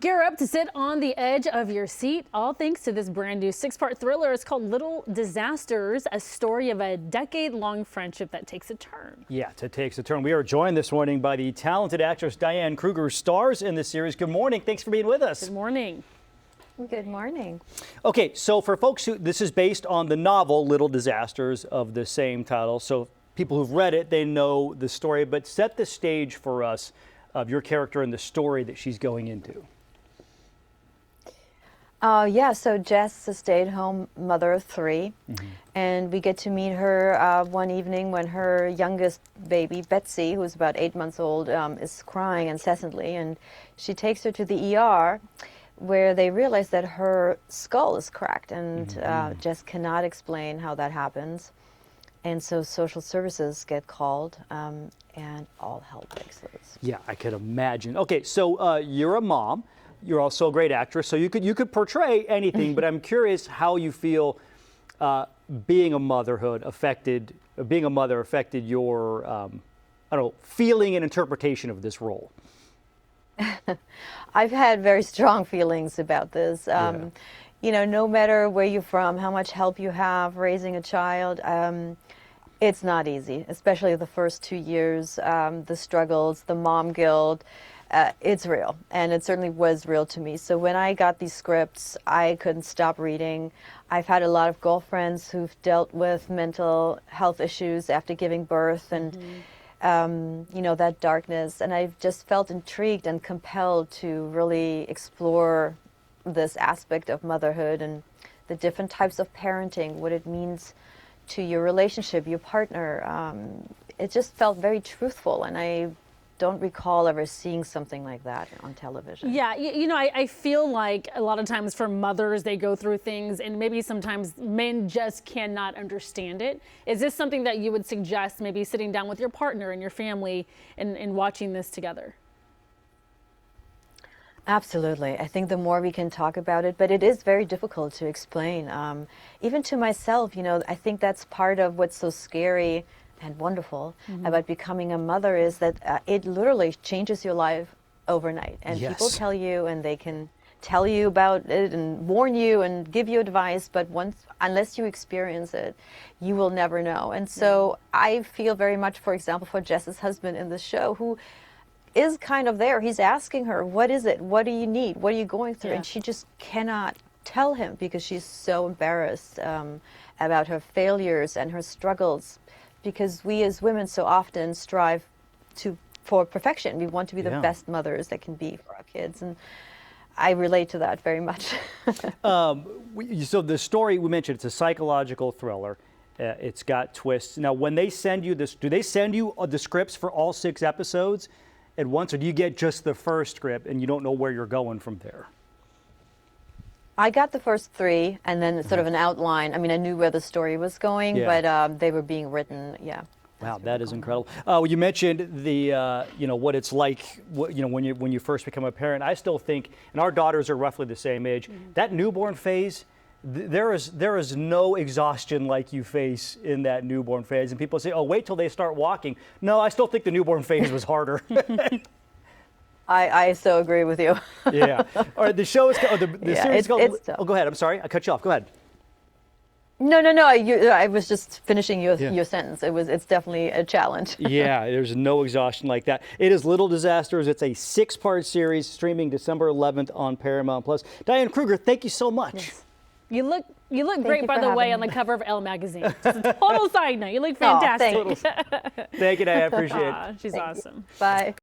Gear up to sit on the edge of your seat, all thanks to this brand new 6-part thriller. It's called Little Disasters, a story of a decade-long friendship that takes a turn. Yeah, it takes a turn. We are joined this morning by the talented actress Diane Kruger, who stars in this series. Good morning. Thanks for being with us. Good morning. Good morning. Okay, so for folks who, this is based on the novel Little Disasters of the same title. So people who've read it, they know the story, but set the stage for us of your character and the story that she's going into. Yeah, so Jess is a stay-at-home mother of 3, and we get to meet her one evening when her youngest baby, Betsy, who's about 8 months old, is crying incessantly, and she takes her to the ER, where they realize that her skull is cracked, and Jess cannot explain how that happens, and so social services get called, and all hell breaks loose. Yeah, I could imagine. Okay, so you're a mom. You're also a great actress, so you could portray anything. But I'm curious how you feel being a mother affected your I don't know, feeling and interpretation of this role. I've had very strong feelings about this. You know, no matter where you're from, how much help you have raising a child, it's not easy, especially the first 2 years, the struggles, the mom guilt. It's real, and it certainly was real to me. So when I got these scripts, I couldn't stop reading. I've had a lot of girlfriends who've dealt with mental health issues after giving birth, and you know, that darkness. And I've just felt intrigued and compelled to really explore this aspect of motherhood and the different types of parenting, what it means to your relationship, your partner. It just felt very truthful, and I don't recall ever seeing something like that on television. Yeah, you know, I feel like a lot of times for mothers, they go through things and maybe sometimes men just cannot understand it. Is this something that you would suggest, maybe sitting down with your partner and your family and watching this together? Absolutely. I think the more we can talk about it, but it is very difficult to explain. Even to myself, you know, I think that's part of what's so scary and wonderful about becoming a mother is that it literally changes your life overnight. And people tell you, and they can tell you about it and warn you and give you advice, but unless you experience it, you will never know. And so I feel very much, for example, for Jess's husband in the show, who is kind of there. He's asking her, what is it? What do you need? What are you going through? And she just cannot tell him because she's so embarrassed about her failures and her struggles. Because we as women so often strive for perfection. We want to be the best mothers that can be for our kids. And I relate to that very much. So the story we mentioned, it's a psychological thriller. It's got twists. Now, when they send you this, do they send you the scripts for all 6 episodes at once, or do you get just the first script and you don't know where you're going from there? I got the first 3 and then sort of an outline. I mean, I knew where the story was going, but they were being written, Wow, that is incredible. You mentioned the, you know, what it's like, you know, when you first become a parent. I still think, and our daughters are roughly the same age, that newborn phase, there is no exhaustion like you face in that newborn phase. And people say, oh, wait till they start walking. No, I still think the newborn phase was harder. I so agree with you. Yeah. All right. The show is called, the series is called. Oh, go ahead. I'm sorry. I cut you off. Go ahead. No. I was just finishing your sentence. It's definitely a challenge. Yeah. There's no exhaustion like that. It is Little Disasters. It's a 6-part series streaming December 11th on Paramount Plus. Diane Kruger, thank you so much. Yes. You look great, by the way, on the cover of Elle magazine. Just a total side note. You look fantastic. Oh, Thank you, Diane. I appreciate it. She's awesome. Bye.